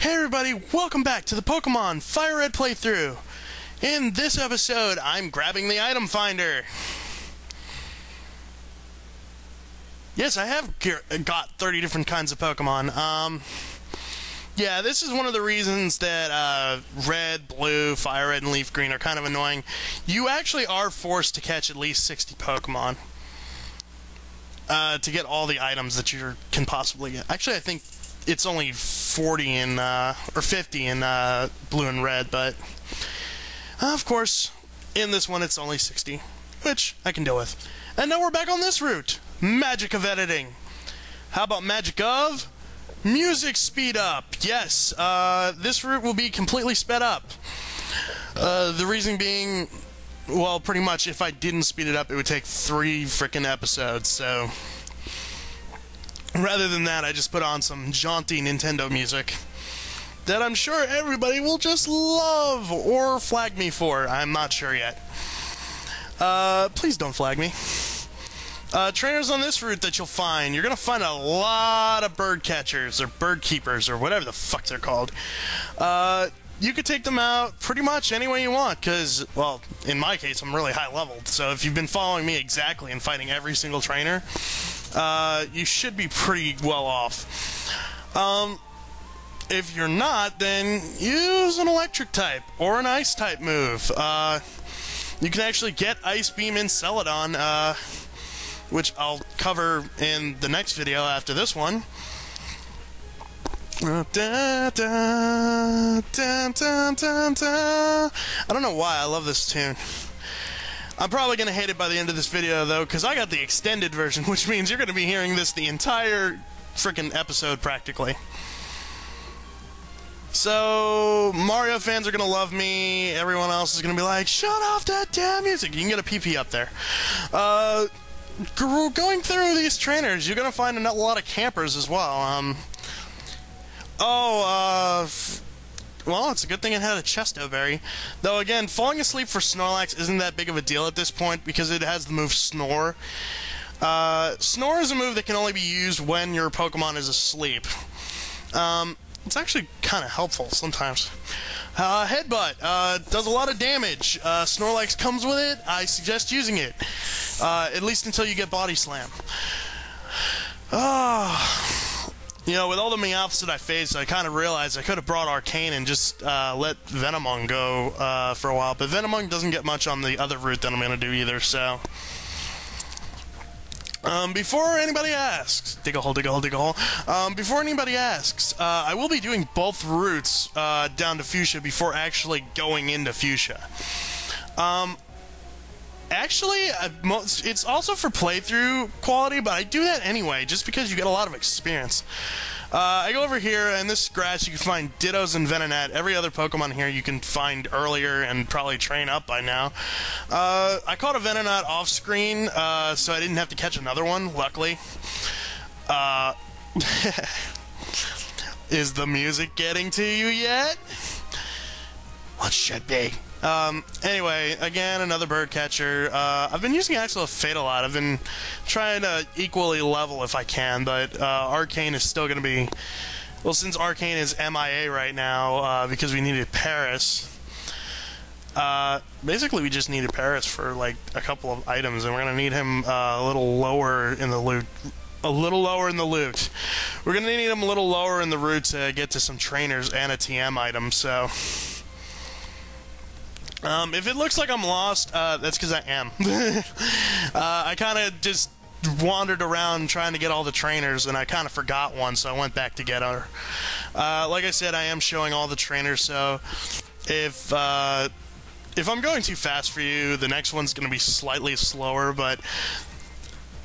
Hey everybody, welcome back to the Pokemon Fire Red playthrough. In this episode, I'm grabbing the item finder. Yes, I have got 30 different kinds of Pokemon. Yeah, this is one of the reasons that Red, Blue, Fire Red, and Leaf Green are kind of annoying. You actually are forced to catch at least 60 Pokemon to get all the items that you can possibly get. Actually, I think it's only 40 in, or 50 in Blue and Red, but of course, in this one it's only 60, which I can deal with. And now we're back on this route. Magic of editing. How about magic of music speed up? Yes, this route will be completely sped up. The reason being, well, pretty much if I didn't speed it up, it would take 3 frickin' episodes, so rather than that, I just put on some jaunty Nintendo music that I'm sure everybody will just love or flag me for. I'm not sure yet. Please don't flag me. Trainers on this route that you'll find, you're going to find a lot of bird catchers or bird keepers or whatever the fuck they're called. You could take them out pretty much any way you want because, well, in my case, I'm really high leveled. So if you've been following me exactly and fighting every single trainer, you should be pretty well off. If you're not, then use an electric type or an ice type move. You can actually get Ice Beam in Celadon, which I'll cover in the next video after this one. I don't know why I love this tune. I'm probably going to hate it by the end of this video, though, because I got the extended version, which means you're going to be hearing this the entire frickin' episode, practically. So, Mario fans are going to love me, everyone else is going to be like, shut off that damn music! You can get a PP up there. Going through these trainers, you're going to find a lot of campers as well. Well, it's a good thing it had a Chesto Berry. Though, again, falling asleep for Snorlax isn't that big of a deal at this point because it has the move Snore. Snore is a move that can only be used when your Pokemon is asleep. It's actually kind of helpful sometimes. Headbutt does a lot of damage. Snorlax comes with it. I suggest using it. At least until you get Body Slam. You know, with all the Meowths that I faced, I kind of realized I could have brought Arcane and just let Venomoung go for a while. But Venomoung doesn't get much on the other route that I'm going to do either, so before anybody asks, dig a hole, dig a hole, dig a hole. Before anybody asks, I will be doing both routes down to Fuchsia before actually going into Fuchsia. Actually, it's also for playthrough quality, but I do that anyway, just because you get a lot of experience. I go over here, and this grass, you can find Dittos and Venonat. Every other Pokemon here you can find earlier and probably train up by now. I caught a Venonat off-screen, so I didn't have to catch another one, luckily. Is the music getting to you yet? What should be? Anyway, again, another bird catcher. I've been using Axolotl a lot. I've been trying to equally level if I can, but Arcane is still going to be... Well, since Arcane is MIA right now, because we needed Paris, basically we just needed Paris for, like, a couple of items, and we're going to need him a little lower in the loot. A little lower in the loot. We're going to need him a little lower in the route to get to some trainers and a TM item, so... if it looks like I'm lost, that's because I am. I kind of just wandered around trying to get all the trainers, and I kind of forgot one, so I went back to get her. Like I said, I am showing all the trainers, so if I'm going too fast for you, the next one's going to be slightly slower, but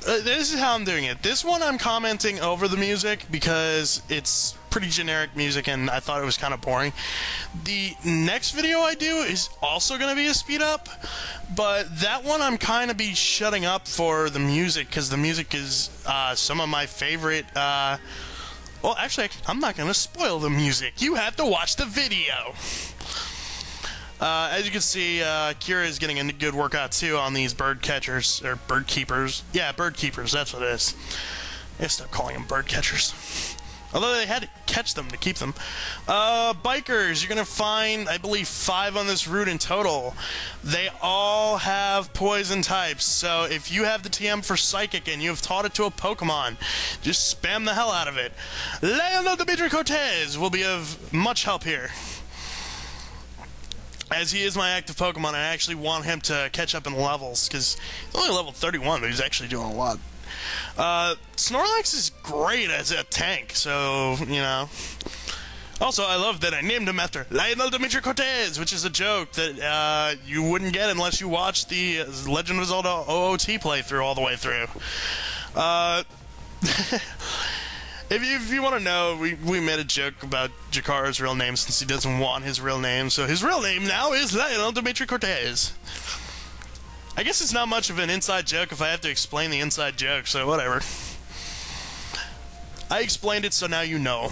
this is how I'm doing it. This one I'm commenting over the music because it's pretty generic music and I thought it was kind of boring. The next video I do is also going to be a speed up, but that one I'm kind of be shutting up for the music because the music is some of my favorite. Well, actually, I'm not going to spoil the music. You have to watch the video. As you can see, Kira is getting a good workout too on these bird catchers, or bird keepers. Yeah, bird keepers, that's what it is. I stop calling them bird catchers. Although they had to catch them to keep them. Bikers, you're going to find, I believe, 5 on this route in total. They all have poison types, so if you have the TM for Psychic and you have taught it to a Pokemon, just spam the hell out of it. Leonel Dimitri Cortez will be of much help here, as he is my active Pokemon. I actually want him to catch up in levels, because he's only level 31, but he's actually doing a lot. Snorlax is great as a tank, so, you know. Also, I love that I named him after Leonel Dimitri Cortez, which is a joke that you wouldn't get unless you watched the Legend of Zelda OOT playthrough all the way through. If you want to know, we made a joke about Jakara's real name since he doesn't want his real name, so his real name now is Leonel Dimitri Cortez. I guess it's not much of an inside joke if I have to explain the inside joke, so whatever. I explained it, so now you know.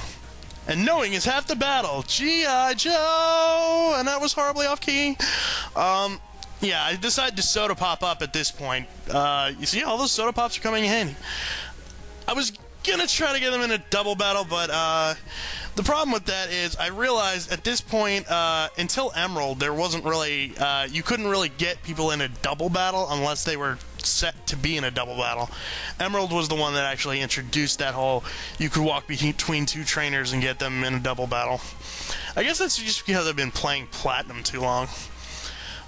And knowing is half the battle. G.I. Joe! And that was horribly off-key. Yeah, I decided to Soda Pop up at this point. You see, all those Soda Pops are coming in. I was gonna try to get them in a double battle, but the problem with that is I realized at this point, until Emerald, there wasn't really, you couldn't really get people in a double battle unless they were set to be in a double battle. Emerald was the one that actually introduced that whole, you could walk between 2 trainers and get them in a double battle. I guess that's just because I've been playing Platinum too long.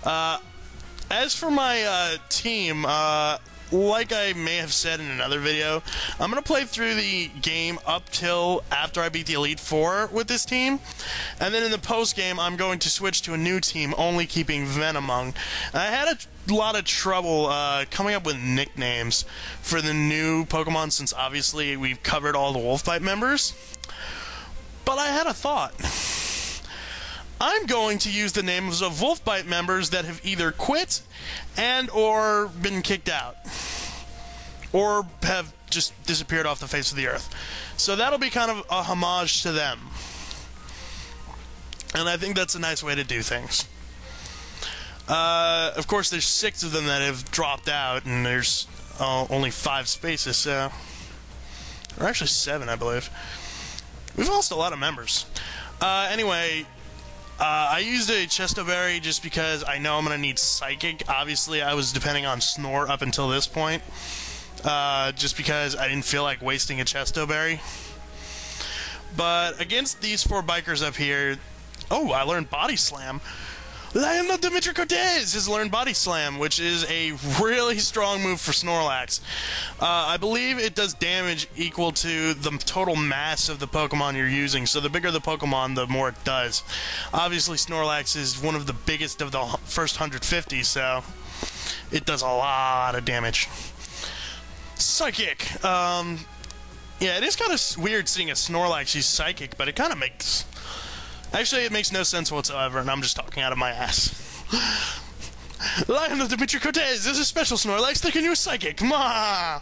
As for my team, like I may have said in another video, I'm going to play through the game up till after I beat the Elite Four with this team, and then in the post-game I'm going to switch to a new team, only keeping Venomoung. I had a lot of trouble coming up with nicknames for the new Pokemon since obviously we've covered all the Wolfbite members, but I had a thought. I'm going to use the names of Wolfbite members that have either quit and or been kicked out, or have just disappeared off the face of the earth. So that'll be kind of a homage to them. And I think that's a nice way to do things. Of course, there's 6 of them that have dropped out, and there's only 5 spaces, so... Or actually 7, I believe. We've lost a lot of members. Anyway... I used a Chesto Berry just because I know I'm going to need Psychic. Obviously, I was depending on Snore up until this point, just because I didn't feel like wasting a Chesto Berry. But against these 4 bikers up here... Oh, I learned Body Slam. Leonel Dimitri Cortez has learned Body Slam, which is a really strong move for Snorlax. I believe it does damage equal to the total mass of the Pokemon you're using, so the bigger the Pokemon, the more it does. Obviously, Snorlax is one of the biggest of the first 150, so it does a lot of damage. Psychic. Yeah, it is kind of weird seeing a Snorlax use Psychic, but it kind of makes... Actually, it makes no sense whatsoever, and I'm just talking out of my ass. Leonel Dimitri Cortez is a special Snorlax that can use Psychic. Ma!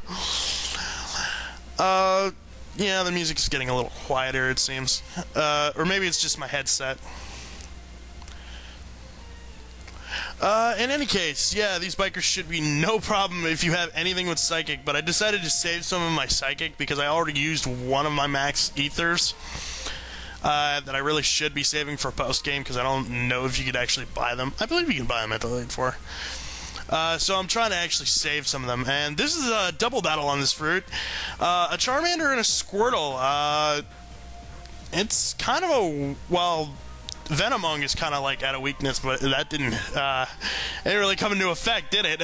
Yeah, the music's getting a little quieter, it seems. Or maybe it's just my headset. In any case, yeah, these bikers should be no problem if you have anything with Psychic, but I decided to save some of my Psychic because I already used one of my max Ethers. That I really should be saving for post-game because I don't know if you could actually buy them. I believe you can buy them at the Elite Four. So I'm trying to actually save some of them. And this is a double battle on this route. A Charmander and a Squirtle. It's kind of a... Well, Venomoung is kind of like at a weakness, but that didn't really come into effect, did it?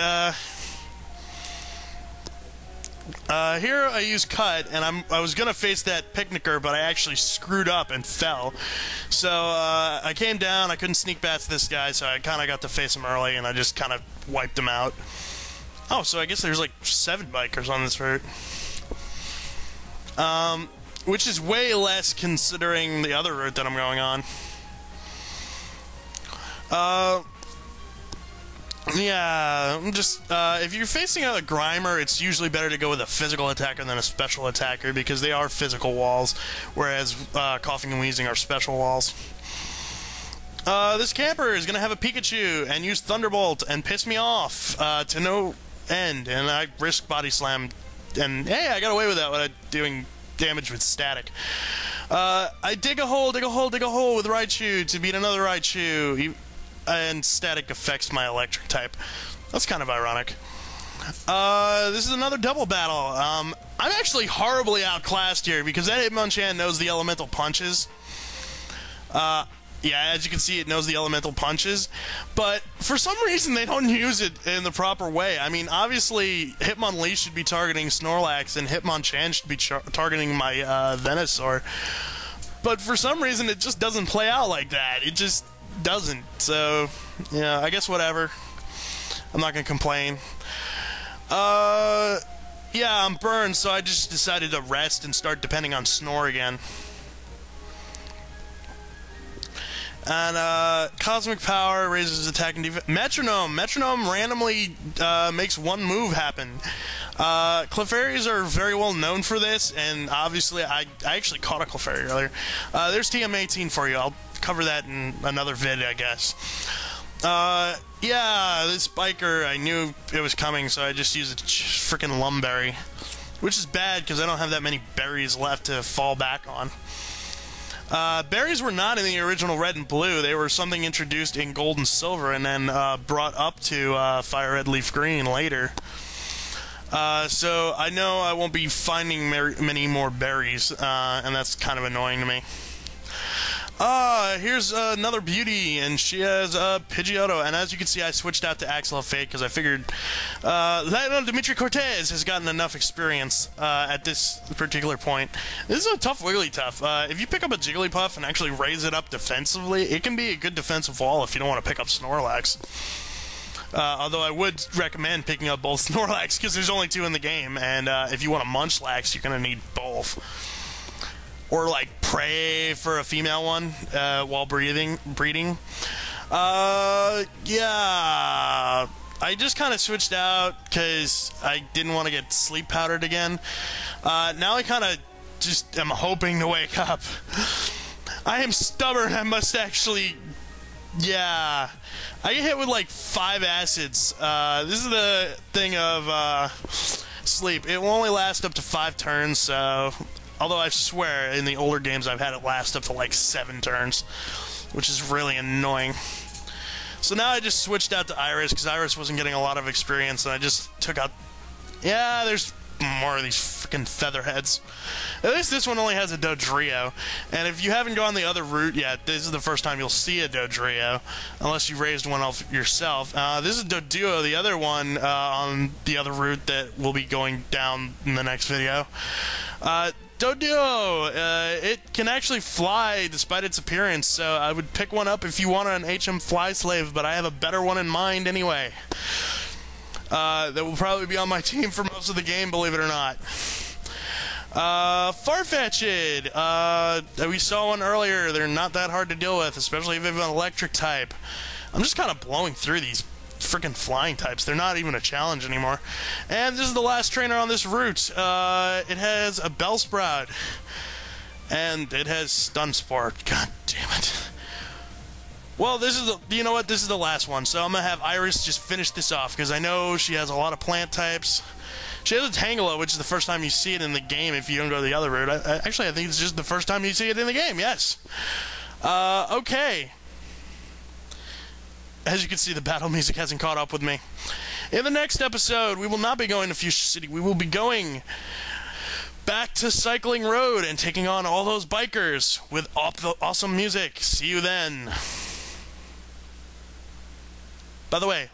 Here I use Cut, and I was gonna face that Picnicker, but I actually screwed up and fell. So I came down, I couldn't sneak past this guy, so I kind of got to face him early, and I just kind of wiped him out. Oh, so I guess there's like 7 bikers on this route. Which is way less considering the other route that I'm going on. Yeah, just, if you're facing a Grimer, it's usually better to go with a physical attacker than a special attacker, because they are physical walls, whereas, Coughing and Wheezing are special walls. This camper is gonna have a Pikachu, and use Thunderbolt, and piss me off, to no end, and I risk Body Slam, and hey, I got away with that without doing damage with static. I dig a hole with Raichu to beat another Raichu, and static affects my electric type. That's kind of ironic. This is another double battle. I'm actually horribly outclassed here because that Hitmonchan knows the elemental punches. Yeah, as you can see, it knows the elemental punches, but for some reason they don't use it in the proper way. I mean, obviously, Hitmonlee should be targeting Snorlax, and Hitmonchan should be targeting my Venusaur, but for some reason it just doesn't play out like that. It just doesn't, so, yeah, I guess whatever. I'm not gonna complain. Yeah, I'm burned, so I just decided to rest and start depending on Snore again. And, Cosmic Power raises attack and defense. Metronome randomly, makes one move happen. Clefairies are very well known for this, and obviously, I actually caught a Clefairy earlier. There's TM18 for you. I'll cover that in another vid, I guess. Yeah, this biker, I knew it was coming, so I just used a freaking Lumberry. Which is bad, because I don't have that many berries left to fall back on. Berries were not in the original Red and Blue. They were something introduced in Gold and Silver and then brought up to Fire Red Leaf Green later. So I know I won't be finding many more berries, and that's kind of annoying to me. Here's another beauty, and she has Pidgeotto, and as you can see, I switched out to Axel of Fate because I figured Lionel Dimitri Cortez has gotten enough experience at this particular point. This is a tough Wigglytuff. If you pick up a Jigglypuff and actually raise it up defensively, it can be a good defensive wall if you don't want to pick up Snorlax. Although I would recommend picking up both Snorlax because there's only 2 in the game, and if you want a Munchlax, you're going to need both. Or, like, pray for a female one while breeding. Yeah. I just kind of switched out because I didn't want to get sleep powdered again. Now I kind of just am hoping to wake up. I am stubborn. I must actually... Yeah. I get hit with, like, 5 acids. This is the thing of sleep. It will only last up to 5 turns, so... Although I swear, in the older games, I've had it last up to like 7 turns, which is really annoying. So now I just switched out to Iris, because Iris wasn't getting a lot of experience, and I just took out... Yeah, there's more of these freaking featherheads. At least this one only has a Dodrio, and if you haven't gone the other route yet, this is the first time you'll see a Dodrio, unless you raised one off yourself. This is Doduo, the other one on the other route that will be going down in the next video. Doduo, it can actually fly despite its appearance, so I would pick one up if you want an HM Fly Slave, but I have a better one in mind anyway. That will probably be on my team for most of the game, believe it or not. Farfetch'd, we saw one earlier. They're not that hard to deal with, especially if you have an electric type. I'm just kind of blowing through these freaking flying types. They're not even a challenge anymore. And this is the last trainer on this route. It has a Bellsprout. And it has Stunsport. God damn it. Well, this is the, you know what? This is the last one. So I'm going to have Iris just finish this off because I know she has a lot of plant types. She has a Tangela, which is the first time you see it in the game if you don't go the other route. Actually, I think it's just the first time you see it in the game, yes. Okay. As you can see, the battle music hasn't caught up with me. In the next episode, we will not be going to Fuchsia City. We will be going back to Cycling Road and taking on all those bikers with awesome music. See you then. By the way,